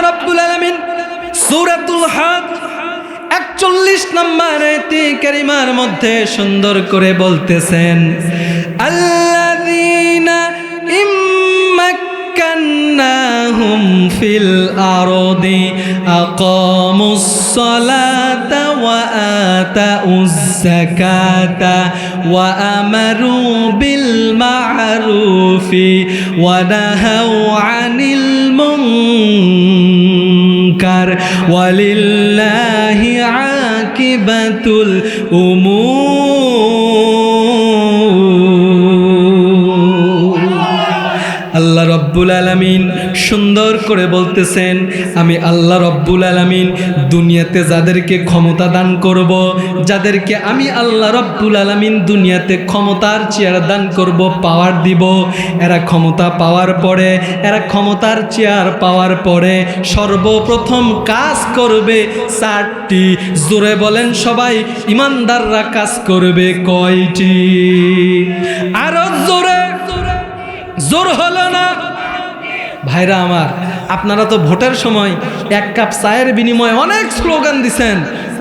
রাব্বুল আলামিন সূরাতুল হজ ৪১ নম্বর আয়াতে কারিমার মধ্যে সুন্দর করে বলতেছেন, আল্লাযীনা ইম্মাক্কান্নাহুম ফিল আরদি আকামুস সালাতা ওয়া আতাউজ যাকাতা ওয়া আমারু বিল মা'রুফি ওয়া নাহাউ আনিল মুনকার ওয়ালিল্লাহি আকিবাতুল উমুর। আল্লাহ রব্বুল আলামিন সুন্দর করে বলতেছেন, আমি আল্লাহ রব্বুল আলামিন দুনিয়াতে যাদেরকে ক্ষমতা দান করব, যাদেরকে আমি আল্লাহ রব্বুল আলামিন দুনিয়াতে ক্ষমতার চেয়ার দান করব, পাওয়ার দিব, এরা ক্ষমতা পাওয়ার পরে, এরা ক্ষমতার চেয়ার পাওয়ার পরে সর্বপ্রথম কাজ করবে 4টি। জোরে বলেন সবাই, ইমানদাররা কাজ করবে কয়টি? আরো জোরে, জোর হলো না ভাইরা আমার। আপনারা তো ভোটের সময় 1 কাপ চায়ের বিনিময়ে অনেক স্লোগান দিছেন,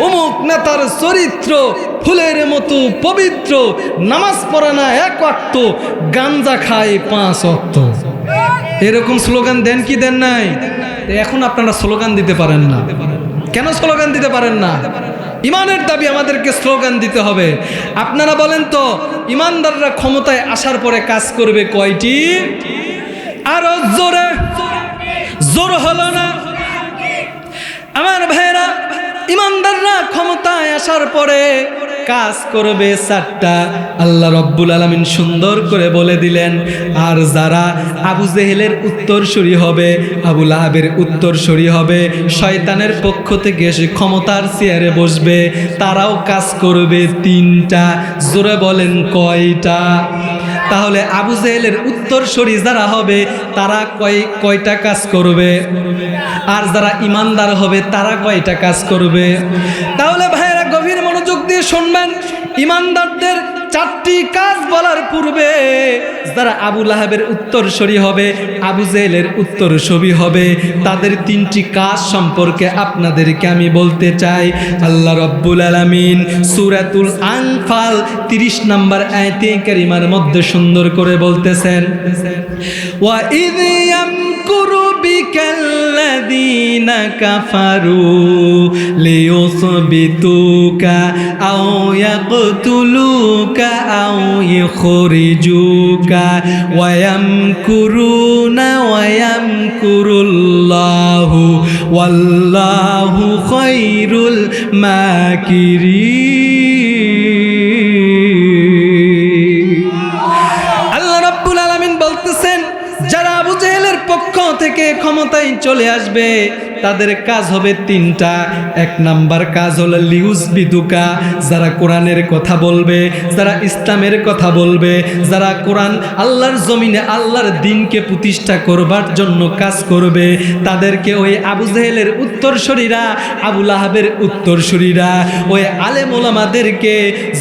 অমুক নেতার চরিত্র ফুলের মতো পবিত্র, নামাজ পড়ে না 1 ওয়াক্ত, গাঞ্জা খায় 5 ওয়াক্ত। এরকম স্লোগান দেন কি দেন নাই? এখন আপনারা স্লোগান দিতে পারেন না। কেন স্লোগান দিতে পারেন না? ইমানের দাবি আমাদেরকে স্লোগান দিতে হবে। আপনারা বলেন তো, ইমানদাররা ক্ষমতায় আসার পরে কাজ করবে কয়টি? আরো জোরে, জোর হলো না আমার ভাইরা। ইমানদাররা ক্ষমতায় আসার পরে কাজ করবে 4টা। আল্লাহ রব্বুল আলামিন সুন্দর করে বলে দিলেন, আর যারা আবু জেহেলের উত্তরসূরি হবে, আবু লাহাবের উত্তরসূরি হবে, শয়তানের পক্ষ থেকে এসে ক্ষমতার চেয়ারে বসবে, তারাও কাজ করবে 3টা। জোরে বলেন কয়টা? তাহলে আবু জেহেলের উত্তরসূরি যারা হবে তারা কয়টা কাজ করবে? আর যারা ইমানদার হবে তারা কয়টা কাজ করবে? তাহলে ভাইরা গভীর মনোযোগ দিয়ে শুনবেন। ইমানদারদের 4টি কাজ বলার পূর্বে যারা আবু লাহাবের উত্তরসূরি হবে, আবু জেহেলের উত্তরসূরি হবে, তাদের 3টি কাজ সম্পর্কে আপনাদেরকে আমি বলতে চাই। আল্লাহ রব্বুল আলামিন সূরাতুল আনফাল 30 নম্বর আয়াতে কারিমার মধ্যে সুন্দর করে বলতেছেন, ওয়া ইয ইয়ামকুরু বিকাল্লাযীনা কাফারু লিয়ুসবিতুকা আও ইয়াকতুলুকা আও ইখরিজুকা ওয়া ইয়ামকুরুনা ওয়া ইয়ামকুরুল্লাহু ওয়াল্লাহু খায়রুল মাকিরিন। আল্লাহ রাব্বুল আলামিন বলতেছেন, যারা আবু জেহেলের পক্ষ থেকে ক্ষমতায় চলে আসবে তাদের কাজ হবে 3টা। 1 নাম্বার কাজ হলো লিউজবিদুকা, যারা কোরআনের কথা বলবে, যারা ইসলামের কথা বলবে, যারা কোরআন আল্লাহর জমিনে আল্লাহর দ্বীনকে প্রতিষ্ঠা করবার জন্য কাজ করবে, তাদেরকে ওই আবু জেহেলের উত্তরসূরিরা, আবু লাহাবের উত্তরসূরিরা, ওই আলেম ওলামাদেরকে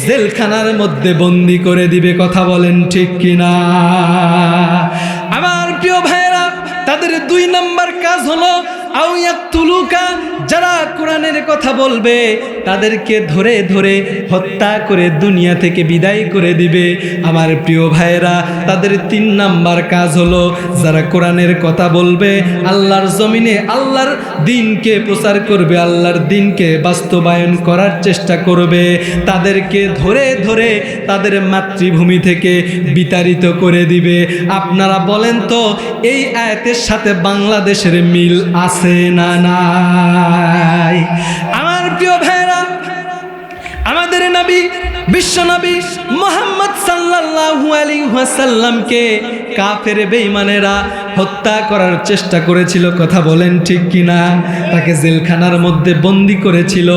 জেলখানার মধ্যে বন্দি করে দিবে। কথা বলেন ঠিক কিনা? আমার প্রিয় ভাইরা, তাদের 2 নাম্বার কাজ হলো আও ইয়াকতুলুকা, যারা কোরআনের কথা বলবে তাদেরকে ধরে ধরে হত্যা করে দুনিয়া থেকে বিদায় করে দিবে। আমার প্রিয় ভাইরা, তাদের 3 নাম্বার কাজ হলো যারা কোরআনের কথা বলবে, আল্লাহর জমিনে আল্লাহর দ্বীনকে প্রচার করবে, আল্লাহর দ্বীনকে বাস্তবায়ন করার চেষ্টা করবে, তাদেরকে ধরে ধরে তাদের মাতৃভূমি থেকে বিতাড়িত করে দিবে। আপনারা বলেন তো, এই আয়াতের সাথে বাংলাদেশের মিল আছে না নাই? আমার প্রিয় ভাইরা, আমাদের নবী বিশ্বনবী মুহাম্মদ সাল্লাল্লাহু আলাইহি ওয়াসাল্লামকে কাফের বেঈমানেরা হত্যা করার চেষ্টা করেছিল। কথা বলেন ঠিক কিনা? তাকে জেলখানার মধ্যে বন্দি করেছিল,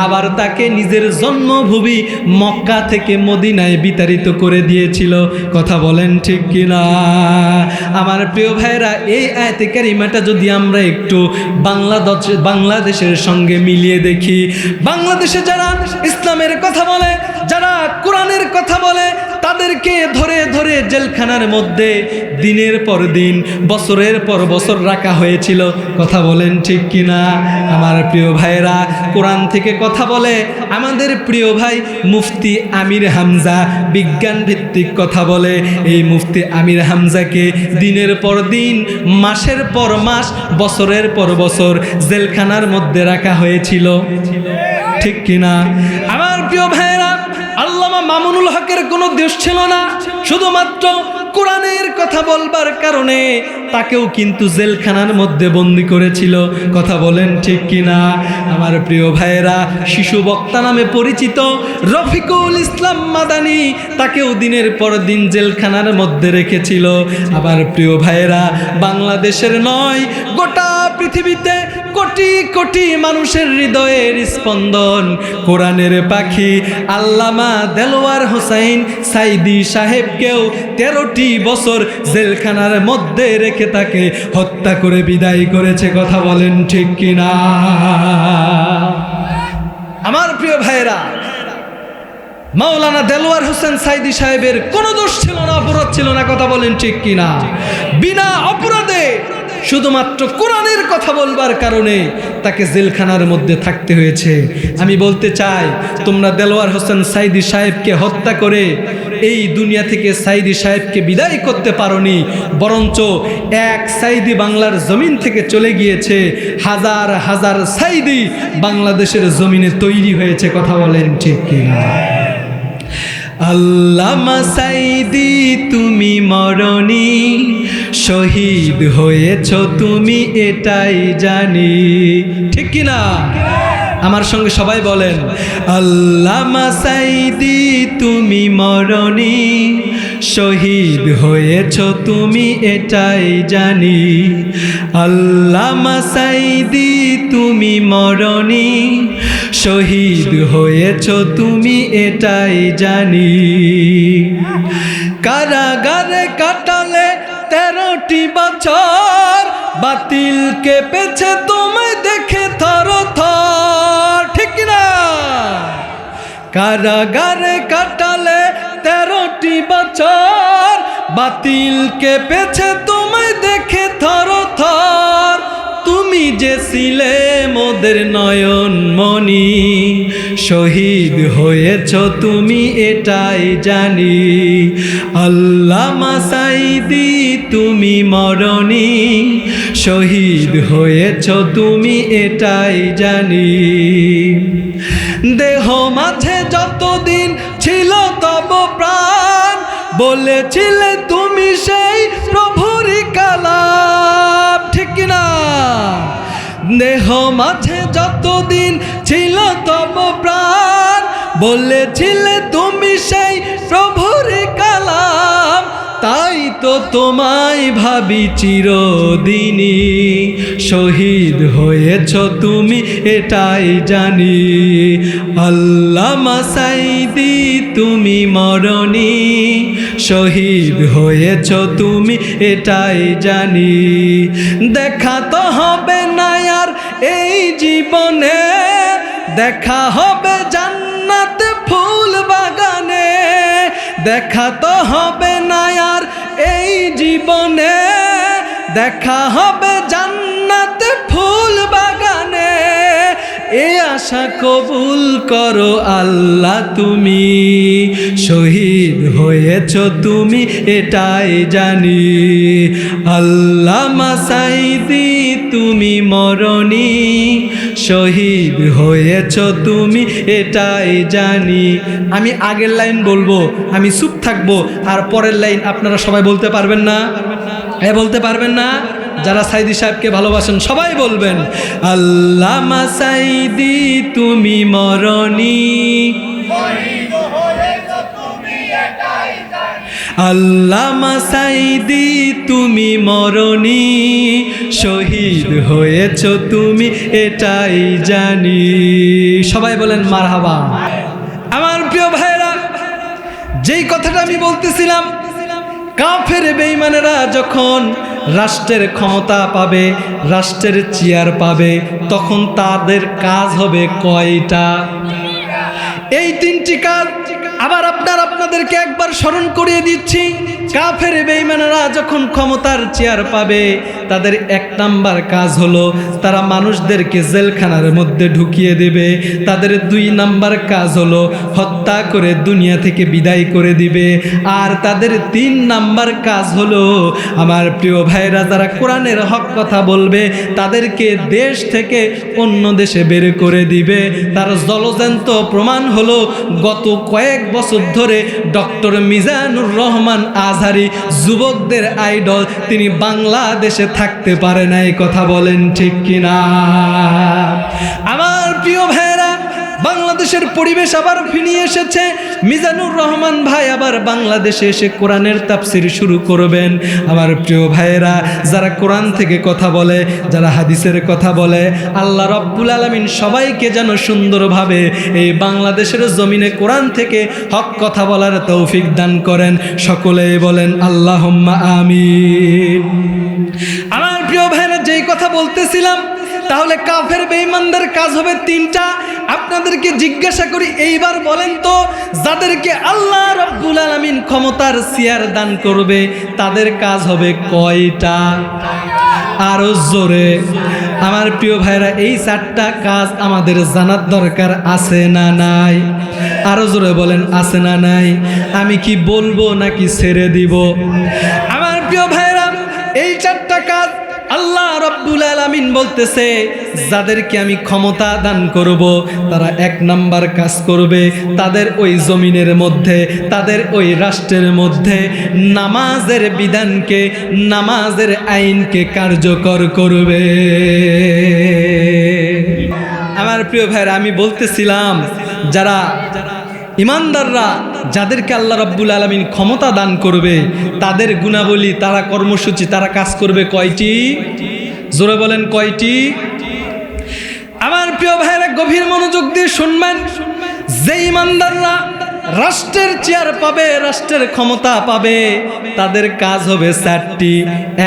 আবার তাকে নিজের জন্মভূমি মক্কা থেকে মদিনায় বিতাড়িত করে দিয়েছিল। কথা বলেন ঠিক কিনা? আমার প্রিয় ভাইরা, এই আয়াতে কারিমাটা যদি আমরা একটু বাংলাদেশের সঙ্গে মিলিয়ে দেখি, বাংলাদেশে যারা ইসলামের কথা বলে, যারা কোরআনের কথা বলে, তাদেরকে ধরে ধরে জেলখানার মধ্যে দিনের পর দিন, বছরের পর বছর রাখা হয়েছিল। কথা বলেন ঠিক কিনা? আমার প্রিয় ভাইরা, কোরআন থেকে কথা বলে আমাদের প্রিয় ভাই মুফতি আমির হামজা, বিজ্ঞান ভিত্তিক কথা বলে। এই মুফতি আমির হামজাকে দিনের পর দিন, মাসের পর মাস, বছরের পর বছর জেলখানার মধ্যে রাখা হয়েছিল। ঠিক কিনা? আমার প্রিয় ভাইরা, আল্লামা মামুনুল হকের কোনো দোষ ছিল না, শুধুমাত্র কোরআনের কথা বলবার কারণে তাকেও কিন্তু জেলখানার মধ্যে বন্দি করেছিল। কথা বলেন ঠিক কিনা? আমার প্রিয় ভাইয়েরা, শিশু বক্তা নামে পরিচিত রফিকুল ইসলাম মাদানী, তাকেও দিনের পর দিন জেলখানার মধ্যে রেখেছিল। আমার প্রিয় ভাইয়েরা, বাংলাদেশের নয়, গোটা পৃথিবীতে কোটি কোটি মানুষের হৃদয়ের স্পন্দন, কোরআনের পাখি আল্লামা দেলোয়ার হোসাইন সাইদি সাহেবকেও 13টি বছর জেলখানার মধ্যে রেখে তাকে হত্যা করে বিদায় করেছে। কথা বলেন ঠিক কিনা? আমার প্রিয় ভাইরা, মাওলানা দেলোয়ার হোসেন সাইদি সাহেবের কোনো দোষ ছিল না, অপরাধ ছিল না। কথা বলেন ঠিক কিনা? বিনা অপরাধে শুধুমাত্র কোরআনের কথা বলবার কারণে তাকে জেলখানার মধ্যে থাকতে হয়েছে। আমি বলতে চাই, তোমরা দেলোয়ার হোসেন সাইদি সাহেবকে হত্যা করে এই দুনিয়া থেকে সাইদি সাহেবকে বিদায় করতে পারোনি, বরঞ্চ এক সাইদি বাংলার জমিন থেকে চলে গিয়েছে, হাজার হাজার সাইদি বাংলাদেশের জমিনে তৈরি হয়েছে। কথা বলেন ঠিক কিনা? আল্লামা সাইদি তুমি মরণি, শহীদ হয়েছ তুমি এটাই জানি। ঠিক কিনা? আমার সঙ্গে সবাই বলেন, আল্লামা সাইদি তুমি মরণি, শহীদ হয়েছ তুমি এটাই জানি। আল্লামা সাইদি তুমি মরণি, শহীদ হয়েছ তুমি এটাই জানি। কারাগারে কাটালে 13টি বছর, বাতিল কেঁপেছে তোমায় দেখে থর থর। ঠিক না? কারাগারে কাটালে 13টি বছর, বাতিল কেঁপেছে তোমায় দেখে থর থর। তুমি যে ছিলে মোদের নয়ন মনি, শহীদ হয়েছ তুমি এটাই জানি। আল্লামা সাইদি তুমি মরণি, শহীদ হয়েছ তুমি এটাই জানি। দেহ মাঝে যতদিন ছিল তব প্রাণ, বলেছিলে তুমি সেই প্রভুরই কালাম। ঠিক কিনা? দেহ মাঝে যতদিন ছিল তব প্রাণ, বলেছিলে তুমি সেই প্রভুরই কালাম। তাই তো তোমায় ভাবি চিরদিনই, শহীদ হয়েছ তুমি এটাই জানি। আল্লামা সাইদি তুমি মরণি, শহীদ হয়েছ তুমি এটাই জানি। দেখা তো হবে না আর এই জীবনে, দেখা হবে জান্নাতে ফুল বাগানে। দেখা তো হবে না আর এই জীবনে, দেখা হবে জান্নাতে ফুল বাগানে। এ আশা কবুল করো আল্লাহ তুমি, শহীদ হয়েছ তুমি এটাই জানি। আল্লামা সাইদি তুমি মরণি, শহীদ হয়েছ তুমি এটাই জানি। আমি আগের লাইন বলবো, আমি চুপ থাকবো, আর পরের লাইন আপনারা সবাই বলতে পারবেন না? বলতে পারবেন না? যারা সাইদি সাহেবকে ভালোবাসেন সবাই বলবেন, আল্লামা সাইদি তুমি মরণি, আল্লামা সাইদি তুমি মরণি, শহীদ হয়েছ তুমি এটাই জানি। সবাই বলেন মারহাবা। আমার প্রিয় ভাইরা, যেই কথাটা আমি বলতেছিলাম, কাফের বেঈমানেরা যখন রাষ্ট্রের ক্ষমতা পাবে, রাষ্ট্রের চেয়ার পাবে, তখন তাদের কাজ হবে কয়টা? এই 3টি কাজ। আবার আপনাদের আপনাদেরকে একবার স্মরণ করিয়ে দিচ্ছি, কাফের বেঈমানেরা যখন ক্ষমতার চেয়ার পাবে তাদের এক নাম্বার কাজ হলো তারা মানুষদেরকে জেলখানার মধ্যে ঢুকিয়ে দেবে। তাদের দুই নাম্বার কাজ হলো হত্যা করে দুনিয়া থেকে বিদায় করে দিবে। আর তাদের তিন নাম্বার কাজ হলো, আমার প্রিয় ভাইরা, যারা কোরআনের হক কথা বলবে তাদেরকে দেশ থেকে অন্য দেশে বের করে দিবে। তার জলজ্যান্ত প্রমাণ হলো গত কয়েক বছর ধরে ডক্টর মিজানুর রহমান আজহারি, যুবকদের আইডল, তিনি বাংলাদেশে থাকতে পারে না। এই কথা বলেন ঠিক কিনা? আমার প্রিয় ভাইরা, বাংলাদেশের পরিবেশ আবার ফিরিয়ে এসেছে। মিজানুর রহমান ভাই আবার বাংলাদেশে এসে কোরআনের তাফসীর শুরু করবেন। আমার প্রিয় ভাইয়েরা, যারা কোরআন থেকে কথা বলে, যারা হাদিসের কথা বলে, আল্লাহ রাব্বুল আলামিন সবাইকে যেন সুন্দরভাবে এই বাংলাদেশের জমিনে কোরআন থেকে হক কথা বলার তৌফিক দান করেন। সকলেই বলেন আল্লাহুম্মা আমিন। আমার প্রিয় ভাইয়েরা, যেই কথা বলতেছিলাম, তাহলে কাফের বেঈমানদের কাজ হবে তিনটা। আপনাদেরকে জিজ্ঞাসা করি, এইবার বলেন তো, যাদেরকে আল্লাহ রাব্বুল আলামিন ক্ষমতার চেয়ার দান করবে তাদের কাজ হবে কয়টা? আরো জোরে। আমার প্রিয় ভাইরা, এই চারটা কাজ আমাদের জানার দরকার আছে না নাই? আরো জোরে বলেন, আছে না নাই? আমি কি বলবো নাকি ছেড়ে দিব? আমার প্রিয় ভাইরা, এই চারটা কাজ আল্লাহ রাব্বুল আলামিন বলতেছে, যাদেরকে আমি ক্ষমতা দান করব তারা এক নাম্বার কাজ করবে, তাদের ওই জমিনের মধ্যে, তাদের ওই রাষ্ট্রের মধ্যে নামাজের বিধানকে, নামাজের আইনকে কার্যকর করবে। আমার প্রিয় ভাইরা, আমি বলতেছিলাম, যারা ইমানদাররা, যাদেরকে আল্লাহ রাব্বুল আলামিন ক্ষমতা দান করবে, তাদের গুণাবলী, তারা কর্মসূচি, তারা কাজ করবে কয়টি? জোরে বলেন, কয়টি? আমার প্রিয় ভাইরা, গভীর মনোযোগ দিয়ে শুনবেন। যে ইমানদাররা রাষ্ট্রের চেয়ার পাবে, রাষ্ট্রের ক্ষমতা পাবে, তাদের কাজ হবে চারটি।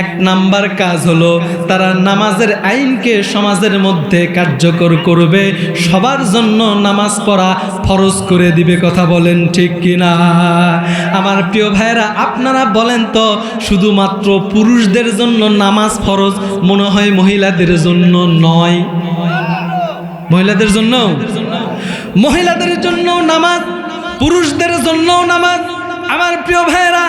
এক নাম্বার কাজ হলো তারা নামাজের আইনকে সমাজের মধ্যে কার্যকর করবে, সবার জন্য নামাজ পড়া ফরজ করে দিবে। কথা বলেন ঠিক কিনা? আমার প্রিয় ভাইরা, আপনারা বলেন তো, শুধুমাত্র পুরুষদের জন্য নামাজ ফরজ, মনে হয় মহিলাদের জন্য নয়? মহিলাদের জন্য, মহিলাদের জন্য নামাজ, পুরুষদের জন্যও নামাজ। আমার প্রিয় ভাইরা,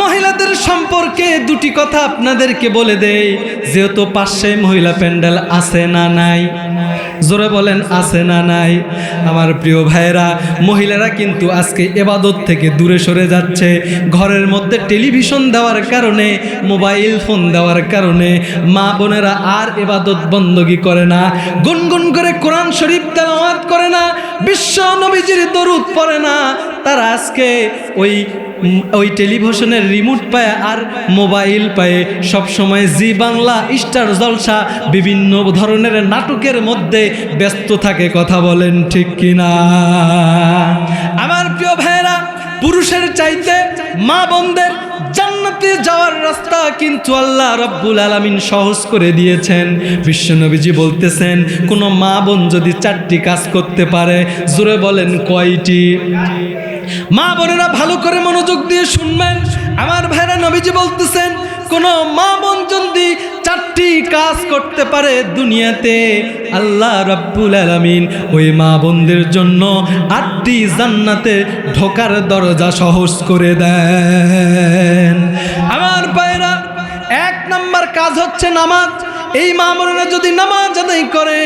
মহিলাদের সম্পর্কে দুটি কথা আপনাদেরকে বলে দেই, যেহেতু পাশে মহিলা প্যান্ডেল আছে না নাই? জোরে বলেন, আছে না নাই? আমার প্রিয় ভাইরা, মহিলারা কিন্তু আজকে ইবাদত থেকে দূরে সরে যাচ্ছে। ঘরের মধ্যে টেলিভিশন দেওয়ার কারণে, মোবাইল ফোন দেওয়ার কারণে মা বোনেরা আর ইবাদত বন্দগি করে না, গুনগুন করে কোরআন শরীফ তেলাওয়াত করে না, বিশ্ব নবীজির দরুদ পড়ে না। তারা আজকে ওই টেলিভিশনের রিমোট পায় আর মোবাইল পায়, সবসময় জি বাংলা, স্টার জলসা, বিভিন্ন ধরনের নাটকের মধ্যে ব্যস্ত থাকে। কথা বলেন ঠিক কিনা? আমার প্রিয় ভাইরা, পুরুষের চাইতে মা বোনদের জান্নাতে যাওয়ার রাস্তা কিন্তু আল্লাহ রাব্বুল আলামিন সহজ করে দিয়েছেন। বিশ্বনবীজি বলতেছেন, কোনো মা বোন যদি চারটি কাজ করতে পারে, জোরে বলেন কয়টি? মা বোনেরা ভালো করে মনোযোগ দিয়ে শুনবেন। আমার ভাইরা, নবীজি বলতেছেন, কোন মা বোন যদি চারটি কাজ করতে পারে দুনিয়াতে, আল্লাহ রাব্বুল আলামিন ওই মা বোনদের জন্য 8টি জান্নাতে ঢোকার দরজা সহজ করে দেন। আমার ভাইরা, এক নাম্বার কাজ হচ্ছে নামাজ। এই মা বোনেরা যদি নামাজ আদায় করে,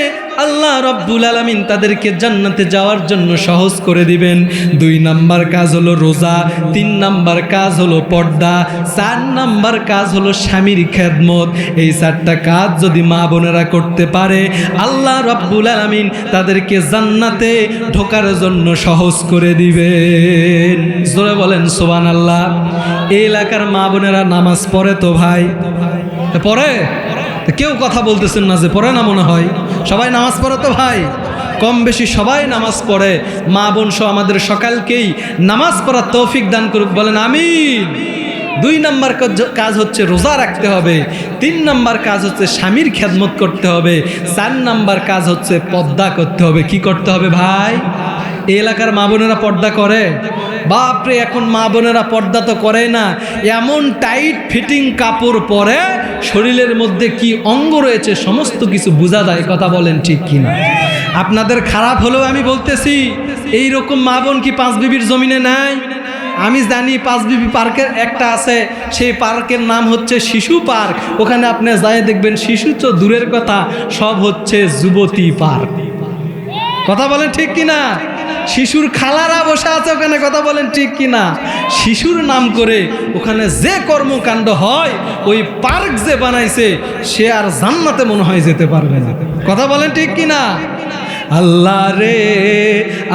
আল্লাহ রাব্বুল আলামিন তাদেরকে জান্নাতে যাওয়ার জন্য সহজ করে দিবেন। 2 নাম্বার কাজ হলো রোজা, 3 নাম্বার কাজ হলো পর্দা, 4 নাম্বার কাজ হলো স্বামীর খেদমত। এই 4টা কাজ যদি মা বোনেরা করতে পারে, আল্লাহ রাব্বুল আলামিন তাদেরকে জান্নাতে ঢোকার জন্য সহজ করে দিবেন। জোরে বলেন সুবহানাল্লাহ। এই এলাকার মা বোনেরা নামাজ পড়ে তো ভাই? পড়ে? কেউ কথা বলতেছেন না যে পড়ে না, মনে হয় সবাই নামাজ পড়ে তো ভাই? কম বেশি সবাই নামাজ পড়ে। মা বোন সহ আমাদের সকালকেই নামাজ পড়ার তৌফিক দান করুক, বলেন আমিন। 2 নাম্বার কাজ হচ্ছে রোজা রাখতে হবে, 3 নাম্বার কাজ হচ্ছে স্বামীর খেদমত করতে হবে, 4 নাম্বার কাজ হচ্ছে পর্দা করতে হবে। কি করতে হবে ভাই? এই এলাকার মা বোনেরা পর্দা করে? বাপরে, এখন মা বোনেরা পর্দা তো করে না, এমন টাইট ফিটিং কাপড় পরে শরীরের মধ্যে কি অঙ্গ রয়েছে সমস্ত কিছু বোঝা যায়। কথা বলেন ঠিক কিনা? আপনাদের খারাপ হলেও আমি বলতেছি, এই রকম মা বোন কি পাঁচ বিবির জমিনে নাই? আমি জানি পাঁচ বিবি পার্কের একটা আছে, সেই পার্কের নাম হচ্ছে শিশু পার্ক। ওখানে আপনি যাই দেখবেন শিশু তো দূরের কথা, সব হচ্ছে যুবতী পার্ক। কথা বলেন ঠিক কিনা? শিশুর খালারা বসে আছে ওখানে। কথা বলেন ঠিক কিনা? শিশুর নাম করে ওখানে যে কর্মকাণ্ড হয়, ওই পার্ক যে বানাইছে সে আর জান্নাতে মনে হয় যেতে পারবে না। কথা বলেন ঠিক কিনা? আল্লাহ রে,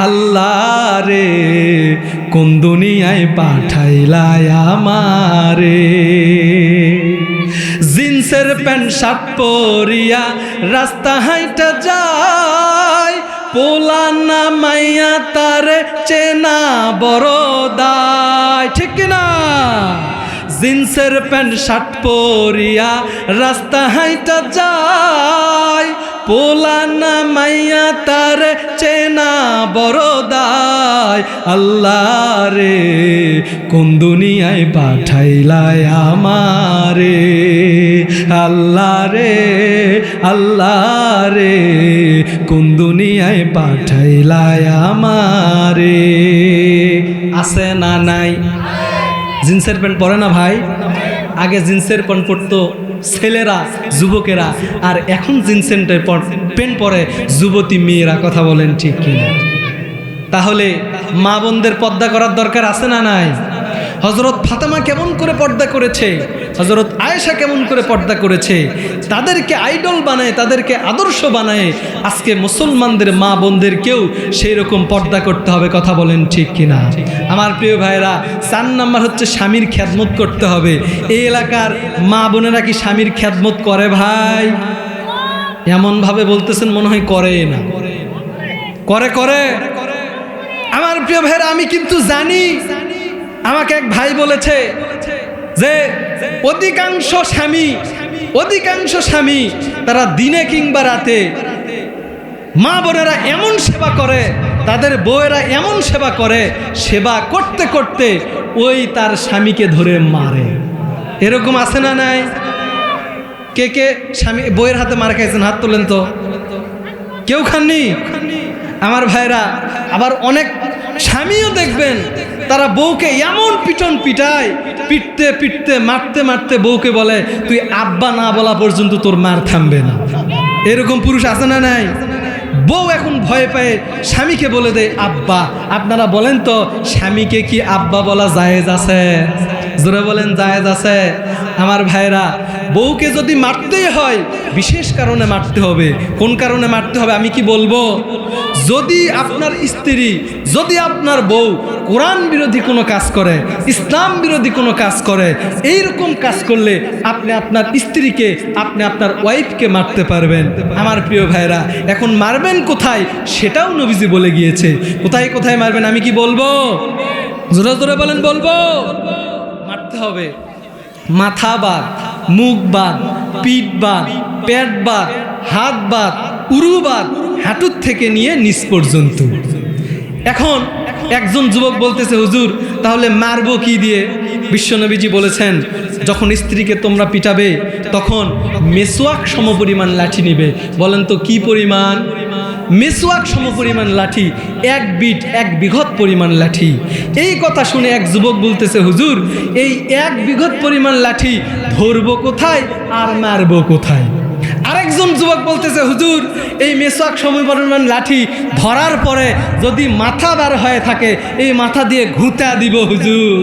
আল্লাহ রে, কোন দুনিয়ায় পাঠাইলাই আমারে। জিন্সের প্যান্ট শার্ট পরিয়া রাস্তা হাইটা যায়, পোলা না মাইয়া তারে চেনা বড় দায়। ঠিক কিনা? জিন্সের প্যান্ট শার্ট পরিয়া রাস্তা হাইটা যায়, পোলা না মাইয়া তারে চেনা বড় দায়। আল্লাহ রে, কোন দুনিয়ায় পাঠাইলাই আমারে। আল্লাহ রে, আল্লাহ রে, কোন দুনিয়ায় পাঠাইলাই আমারে। আছে না নাই? জিন্সের প্যান্ট পরে না ভাই? আগে জিন্সের প্যান্ট পরতো ছেলেরা, যুবকেরা, আর এখন জিন্সের প্যান্ট পরে যুবতী মেয়েরা। কথা বলেন ঠিক কিনা? তাহলে মা বোনদের পর্দা করার দরকার আছে না নাই? হযরত ফাতেমা কেমন করে পর্দা করেছে, হযরত আয়েশা কেমন করে পর্দা করেছে, তাদেরকে আইডল বানায়, তাদেরকে আদর্শ বানায়। আজকে মুসলমানদের মা বোনদেরকেও সেই রকম পর্দা করতে হবে। কথা বলেন ঠিক কিনা? আমার প্রিয় ভাইরা, 4 নাম্বার হচ্ছে স্বামীর খেদমত করতে হবে। এই এলাকার মা বোনেরা কি স্বামীর খেদমত করে ভাই? এমনভাবে বলতেছেন মনে হয় করে না। করে করে আমার প্রিয় ভাইরা, আমি কিন্তু জানি। আমাকে এক ভাই বলেছে যে অধিকাংশ স্বামী তারা দিনে কিংবা রাতে মা বোনেরা এমন সেবা করে, তাদের বউয়েরা এমন সেবা করে, সেবা করতে করতে ওই তার স্বামীকে ধরে মারে। এরকম আছে না নাই? কে কে স্বামী বউয়ের হাতে মার খাইছেন? হাত তোলেন তো। কেউ খাননি? আমার ভাইরা, আবার অনেক স্বামীও দেখবেন তারা বউকে এমন পিটন পিটায়, পিটতে পিটতে মারতে মারতে বউকে বলে তুই আব্বা না বলা পর্যন্ত তোর মার থামবে না। এরকম পুরুষ আছে না নাই? বউ এখন ভয় পেয়ে স্বামীকে বলে দেয় আব্বা। আপনারা বলেন তো, স্বামীকে কি আব্বা বলা জায়েজ আছে? জোরে বলেন, জায়েজ আছে? আমার ভাইরা, বউকে যদি মারতেই হয় বিশেষ কারণে মারতে হবে। কোন কারণে মারতে হবে আমি কি বলবো? যদি আপনার স্ত্রী, যদি আপনার বউ কোরআন বিরোধী কোনো কাজ করে, ইসলাম বিরোধী কোনো কাজ করে, এইরকম কাজ করলে আপনি আপনার স্ত্রীকে, আপনি আপনার ওয়াইফকে মারতে পারবেন। আমার প্রিয় ভাইরা, এখন মারবেন কোথায় সেটাও নবীজি বলে গিয়েছে। কোথায় কোথায় মারবেন আমি কি বলবো? জোরে জোরে বলেন, বলবো। মারতে হবে মাথা বাদ, মুখ বাদ, পিঠ বাদ, পেট বাদ, হাত বাদ, উরু বাদ, হাঁটুর থেকে নিয়ে নিচ পর্যন্ত। এখন একজন যুবক বলতেছে হুজুর তাহলে মারবো কি দিয়ে? বিশ্বনবীজি বলেছেন যখন স্ত্রীকে তোমরা পিটাবে তখন মেসওয়াক সমপরিমাণ লাঠি নিবে। বলেন তো কি পরিমাণ? মেসওয়াক সমপরিমাণ লাঠি, এক বিঘত পরিমাণ লাঠি। এই কথা শুনে এক যুবক বলতেছে হুজুর এই 1 বিঘত পরিমাণ লাঠি ধরবো কোথায় আর মারবো কোথায়? আরেকজন যুবক বলতেছে হুজুর এই মেসওয়াক সমপরিমাণ লাঠি ধরার পরে যদি মাথা বার হয়ে থাকে এই মাথা দিয়ে ঘুঁতা দিব হুজুর।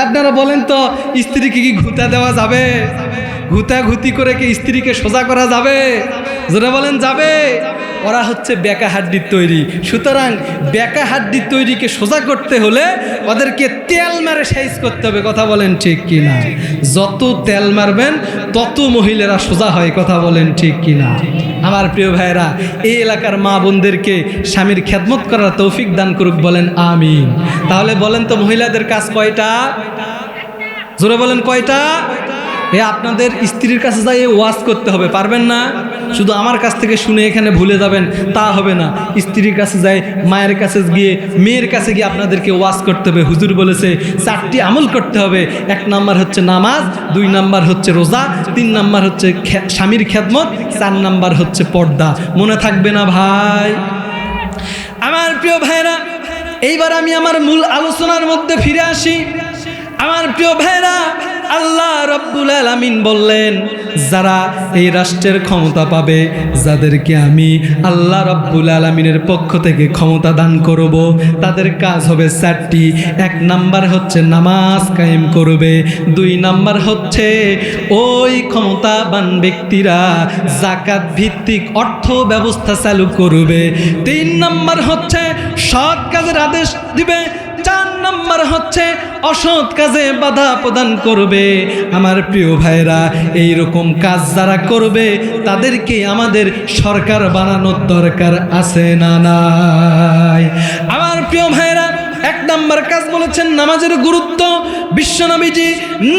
আপনারা বলেন তো স্ত্রীকে কি ঘুঁতা দেওয়া যাবে? ঘুঁতি করে কি স্ত্রীকে সোজা করা যাবে? যারা বলেন যাবে? ওরা হচ্ছে বেকা হাড্ডির তৈরি। সুতরাং বেকা হাড্ডির তৈরিকে সোজা করতে হলে ওদেরকে তেল মেরে সাইজ করতে হবে। কথা বলেন ঠিক কিনা? যত তেল মারবেন তত মহিলারা সোজা হয়। কথা বলেন ঠিক কিনা? আমার প্রিয় ভাইরা, এই এলাকার মা বোনদেরকে স্বামীর খেদমত করার তৌফিক দান করুক, বলেন আমিন। তাহলে বলেন তো মহিলাদের কাজ কয়টা? জোরে বলেন কয়টা? আপনাদের স্ত্রীর কাছে যাই ওয়াজ করতে হবে, পারবেন না? শুধু আমার কাছ থেকে শুনে এখানে ভুলে যাবেন তা হবে না। স্ত্রীর কাছে যায়, মায়ের কাছে গিয়ে, মেয়ের কাছে গিয়ে আপনাদেরকে ওয়াজ করতে হবে। হুজুর বলেছে 4টি আমল করতে হবে। 1 নাম্বার হচ্ছে নামাজ, 2 নাম্বার হচ্ছে রোজা, 3 নাম্বার হচ্ছে স্বামীর খেদমত, 4 নাম্বার হচ্ছে পর্দা। মনে থাকবে না ভাই? আমার প্রিয় ভাইরা, এইবার আমি আমার মূল আলোচনার মধ্যে ফিরে আসি। আমার প্রিয় ভাইরা, আল্লাহ রাব্বুল আলামিন বললেন, যারা এই রাষ্ট্রের ক্ষমতা পাবে, যাদেরকে আমি আল্লাহ রাব্বুল আলামিনের পক্ষ থেকে ক্ষমতা দান করব, তাদের কাজ হবে 4টি। 1 নাম্বার হচ্ছে নামাজ কায়েম করবে, 2 নাম্বার হচ্ছে ওই ক্ষমতাবান ব্যক্তিরা যাকাত ভিত্তিক অর্থ ব্যবস্থা চালু করবে, 3 নাম্বার হচ্ছে সৎ কাজের আদেশ দিবে, 4 নাম্বার হচ্ছে অসৎ কাজে বাধা প্রদান করবে। আমার প্রিয় ভাইরা, এই রকম কাজ যারা করবে তাদেরকে আমাদের সরকার বানানোর দরকার আছে না নাই? আমার প্রিয় ভাইরা, 1 নাম্বার কাজ বলেছেন নামাজের গুরুত্ব। বিশ্বনবীজি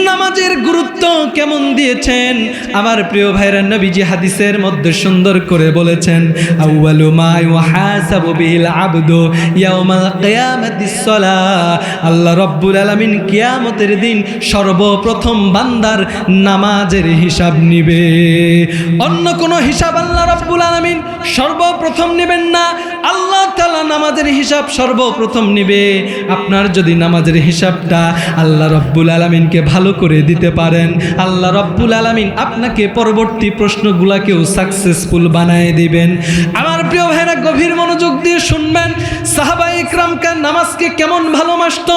নামাজের গুরুত্ব কেমন দিয়েছেন আমার প্রিয় ভাইরা, নবীজি হাদিসের মধ্যে সুন্দর করে বলেছেন, আউয়ালু মা ইউহাসাবু বিল আবদু ইয়াউমাল কিয়ামাতিস সালাহ। আল্লাহ রাব্বুল আলামিন কিয়ামতের দিন সর্বপ্রথম বান্দার নামাজের হিসাব নিবে। অন্য কোনো হিসাব আল্লাহ রাব্বুল আলামিন সর্বপ্রথম নেবেন না। আল্লাহ তাআলা নামাজের হিসাব সর্বপ্রথম নিবে। আপনার যদি নামাজের হিসাবটা আল্লাহ রাব্বুল আলামিনকে ভালো করে দিতে পারেন, আল্লাহ রাব্বুল আলামিন আপনাকে পরবর্তী প্রশ্নগুলোকেও সাকসেসফুল বানায় দিবেন। আমার প্রিয় ভাইরা, গভীর মনোযোগ দিয়ে শুনবেন। সাহাবায়ে ইকরামকে নামাজকে কেমন ভালোবাসতো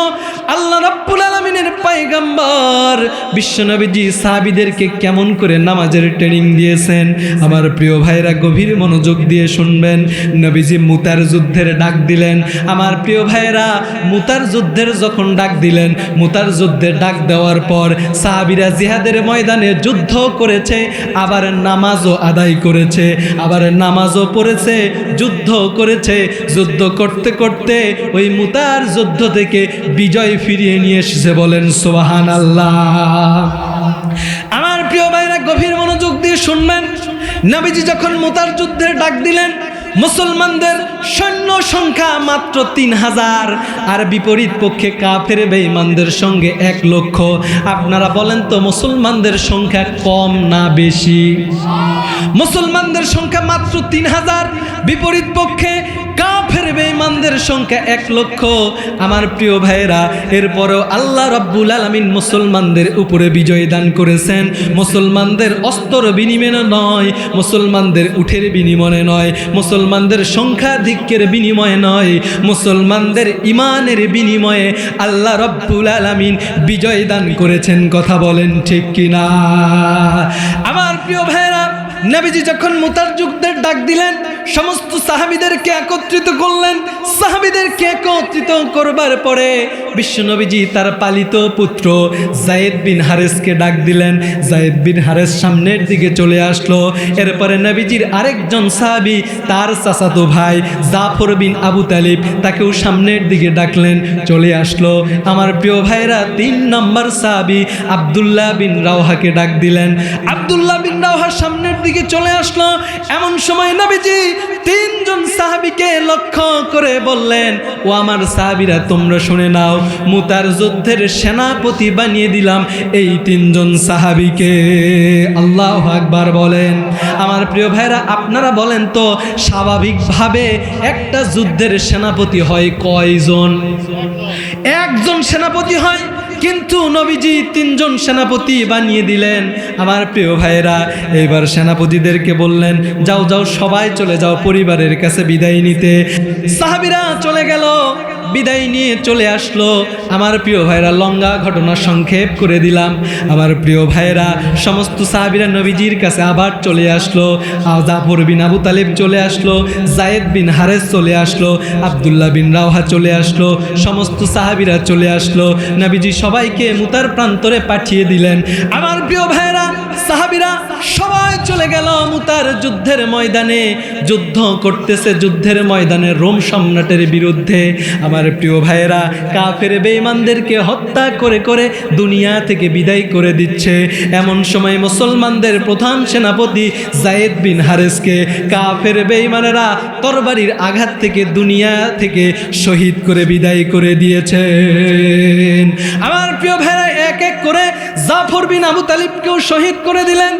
আল্লাহ রাব্বুল আলামিনের পয়গম্বর বিশ্বনবীজি সাহাবীদেরকে কেমন করে নামাজের ট্রেনিং দিয়েছেন। আমার প্রিয় ভাইরা, গভীর মনোযোগ দিয়ে শুনবেন। নবীজি মুতার যুদ্ধের ডাক দিলেন। আমার প্রিয় ভাইরা, মুতার যুদ্ধের যখন ডাক দিলেন, মুতার যুদ্ধের ডাক দেওয়ার পর সাহাবীরা জিহাদের ময়দানে যুদ্ধ করেছে, আবার নামাজও আদায় করেছে, আবার নামাজও পড়েছে, যুদ্ধ করেছে। যুদ্ধ করতে করতে ওই মুতার যুদ্ধ থেকে বিজয় ফিরিয়ে নিয়ে এসেছে। বলেন সুবহানাল্লাহ। আমার প্রিয় ভাইরা, গভীর মনোযোগ দিয়ে শুনবেন। নবীজি যখন মুতার যুদ্ধের ডাক দিলেন, মুসলমানদের সৈন্য সংখ্যা মাত্র 3000, আর বিপরীত পক্ষে কাফের বেঈমানদের সঙ্গে 1 লক্ষ। আপনারা বলেন তো, মুসলমানদের সংখ্যা কম না বেশি? মুসলমানদের সংখ্যা মাত্র 3000, বিপরীত পক্ষে কাফের বেঈমানদের সংখ্যা 1 লক্ষ। আমার প্রিয় ভাইরা, এরপরেও আল্লাহ রাব্বুল আলামিন মুসলমানদের উপরে বিজয় দান করেছেন। মুসলমানদের অস্ত্র বিনিময়ে নয়, মুসলমানদের উঠের বিনিময়ে নয়, মুসলমানদের সংখ্যাধিক্যের বিনিময়ে নয়, মুসলমানদের ইমানের বিনিময়ে আল্লাহ রাব্বুল আলামিন বিজয় দান করেছেন। কথা বলেন ঠিক কিনা? আমার প্রিয় ভাইরা, নবীজি যখন মুতার যুদ্ধের ডাক দিলেন, সমস্ত সাহাবীদেরকে একত্রিত করলেন। সাহাবীদেরকে একত্রিত করবার পরে বিশ্বনবীজি তার পালিত পুত্র যায়েদ বিন হারেসকে ডাক দিলেন। যায়েদ বিন হারেস সামনের দিকে চলে আসলো। এরপরে নবীজির আরেকজন সাহাবী, তার চাচাতো ভাই জাফর বিন আবু তালিব, তাকেও সামনের দিকে ডাকলেন, চলে আসলো। আমার প্রিয় ভাইরা, 3 নম্বর সাহাবী আব্দুল্লাহ বিন রাওহাকে ডাক দিলেন। আব্দুল্লাহ বিন রাওহা সামনের দিকে চলে আসলো। এমন সময় নবীজি 3 জন সাহাবীকে লক্ষ্য করে বললেন, ও আমার সাহাবীরা, তোমরা শুনে নাও, মুতার যুদ্ধের সেনাপতি বানিয়ে দিলাম এই 3 জন সাহাবীকে। আল্লাহু আকবার বলেন। আমার প্রিয় ভাইরা, আপনারা বলেন তো, স্বাভাবিকভাবে একটা যুদ্ধের সেনাপতি হয় কয়জন? 1 জন সেনাপতি হয়, কিন্তু নবীজি 3 জন সেনাপতি বানিয়ে দিলেন। আমার প্রিয় ভাইরা, এবার সেনাপতিদেরকে বললেন, যাও যাও, সবাই চলে যাও পরিবারের কাছে বিদায় নিতে। সাহাবীরা চলে গেল, বিদায় নিয়ে চলে আসলো। আমার প্রিয় ভাইরা, লঙ্গা ঘটনা সংক্ষেপ করে দিলাম। আমার প্রিয় ভাইরা, সমস্ত সাহাবীরা নবীজির কাছে আবার চলে আসলো। জাফর বিন আবু তালিব চলে আসলো, যায়েদ বিন হারেস চলে আসলো, আব্দুল্লাহ বিন রাওহা চলে আসলো, সমস্ত সাহাবীরা চলে আসলো। নবীজি সবাইকে মুতার প্রান্তরে পাঠিয়ে দিলেন। আমার প্রিয় ভাইরা, সাহাবীরা সবাই চলে গেল মুতার যুদ্ধের ময়দানে। যুদ্ধ করতেছে, যুদ্ধের ময়দানে রোম সম্রাটের বিরুদ্ধে। আমার প্রিয় ভাইয়েরা, কাফের বেঈমানদেরকে হত্যা করে করে দুনিয়া থেকে বিদায় করে দিচ্ছে। এমন সময় মুসলমানদের প্রধান সেনাপতি যায়েদ বিন হারেসকে কাফের বেঈমানেরা তরবারির আঘাত থেকে দুনিয়া থেকে শহীদ করে বিদায় করে দিয়েছেন। আমার প্রিয় ভাইরা, এক এক করে জাফর বিন আবু তালিবকেও শহীদ করে দিলেন,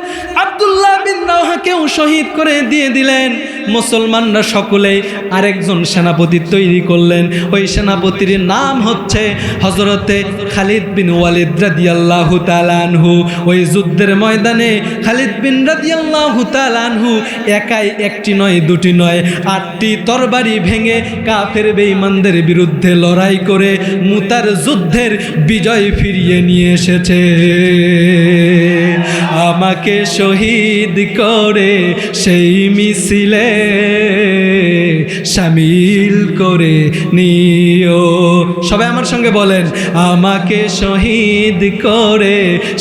আব্দুল্লাহ বিন রাওহাকেও শহীদ করে দিয়ে দিলেন। মুসলমানরা সকলেই আরেকজন সেনাপতি তৈরি করলেন। ওই সেনাপতির নাম হচ্ছে হযরতে খালিদ বিন ওয়ালিদ রাদিয়াল্লাহু তাআলা আনহু। ওই যুদ্ধের ময়দানে খালিদ বিন রাদিয়াল্লাহু তাআলা আনহু একাই একটি নয়, দুটি নয়, 8টি তরবারি ভেঙে কাফের বেঈমানদের বিরুদ্ধে লড়াই করে মুতার যুদ্ধের বিজয় ফিরিয়ে নিয়ে এসেছে। আমাকে শহীদ করে সেই মিছিলে শামিল করে নিও। সবাই আমার সঙ্গে বলেন, আমাকে শহীদ করে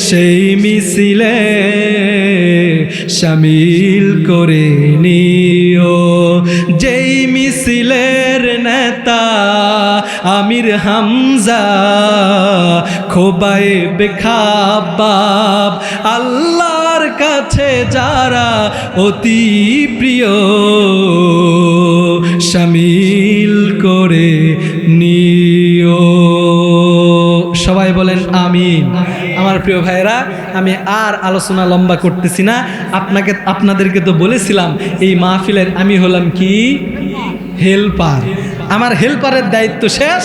সেই মিছিলে শামিল করে নিও। যেই মিছিলের নেতা আমির হামজা, খোবাইব খাব্বাব, আল্লাহর কাছে যারা অতি প্রিয়, শামিল করে নিও। সবাই বলেন আমিন। আমার প্রিয় ভাইরা, আমি আর আলোচনা লম্বা করতেছি না। আপনাদেরকে তো বলেছিলাম এই মাহফিলের আমি হলাম কি হেল্পার। আমার হেল্পারের দায়িত্ব শেষ,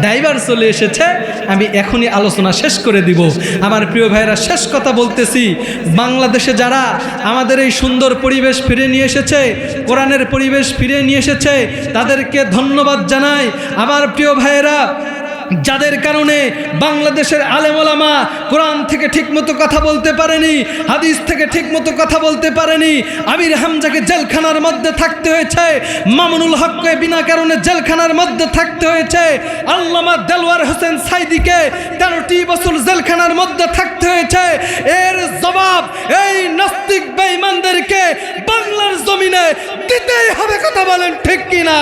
ড্রাইভার চলে এসেছে। আমি এখনই আলোচনা শেষ করে দিব। আমার প্রিয় ভাইরা, শেষ কথা বলতেছি, বাংলাদেশে যারা আমাদের এই সুন্দর পরিবেশ ফিরে নিয়ে এসেছে, কোরআনের পরিবেশ ফিরে নিয়ে এসেছে, তাদেরকে ধন্যবাদ জানাই। আমার প্রিয় ভাইরা, যাদের কারণে বাংলাদেশের আলেম ওলামা কোরআন থেকে ঠিকমতো কথা বলতে পারেনি, হাদিস থেকে ঠিকমতো কথা বলতে পারেনি, আমির হামজাকে জেলখানার মধ্যে থাকতে হয়েছে, মামুনুল হককে বিনা কারণে জেলখানার মধ্যে থাকতে হয়েছে, আল্লামা দেলওয়ার হোসেন সাইদিকে 13টি বছর জেলখানার মধ্যে থাকতে হয়েছে। এর জবাব এই নাস্তিক বেঈমানদেরকে বাংলার জমিনে দিতেই হবে। কথা বলেন ঠিক কিনা?